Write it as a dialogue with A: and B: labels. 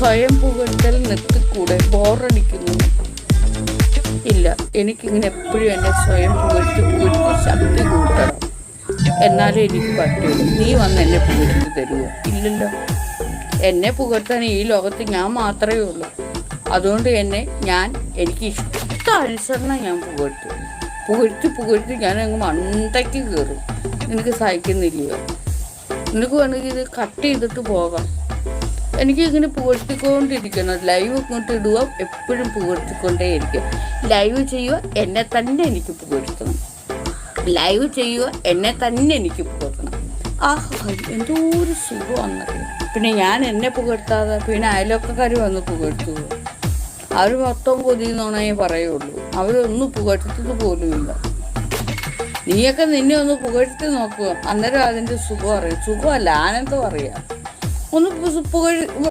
A: സ്വയം പുകഴ്ത്തൽ നിർത്തിക്കൂടെ? ബോറടിക്കുന്നു. ഇല്ല, എനിക്കിങ്ങനെ എപ്പോഴും എന്നെ സ്വയം പുകഴ്ത്തി ശക്തി കൂട്ടണം, എന്നാലേ എനിക്ക് പറ്റുള്ളൂ. നീ വന്ന് എന്നെ പുകഴ്ത്തി തരുമോ? ഇല്ലല്ലോ. എന്നെ പുകഴ്ത്താൻ ഈ ലോകത്ത് ഞാൻ മാത്രമേ ഉള്ളൂ. അതുകൊണ്ട് എനിക്ക് ഇഷ്ടാനുസരണം ഞാൻ പുകഴ്ത്തി ഞാൻ അങ്ങ് മണ്ടയ്ക്ക് കയറും. നിനക്ക് സഹിക്കുന്നില്ലയോ? നിനക്ക് വേണമെങ്കിൽ ഇത് കട്ട് ചെയ്തിട്ട് പോകാം. എനിക്കിങ്ങനെ പുകഴ്ത്തിക്കൊണ്ടിരിക്കണം. ലൈവ് ഇങ്ങോട്ട് ഇടുക, എപ്പോഴും പുകഴ്ത്തിക്കൊണ്ടേയിരിക്കുക. ലൈവ് ചെയ്യുക, എന്നെ തന്നെ എനിക്ക് പുകഴ്ത്തണം. ലൈവ് ചെയ്യുക, എന്നെ തന്നെ എനിക്ക് പുകഴ്ത്തണം. എന്തോ ഒരു സുഖമാണെന്നറിയാം. പിന്നെ ഞാൻ എന്നെ പുകഴ്ത്താതെ പിന്നെ അയൽവക്കക്കാർ വന്ന് പുകഴ്ത്തുക. അവർ മൊത്തം കൊതിയെന്നാണേ പറയുള്ളൂ. അവരൊന്നും പുകഴ്ത്തത് പോലുമില്ല. നീയൊക്കെ നിന്നെ ഒന്ന് പുകഴ്ത്തി നോക്കുക, അന്നേരം അതിൻ്റെ സുഖം അറിയാം. സുഖമല്ല, ആനന്ദം അറിയാം. ഒന്ന്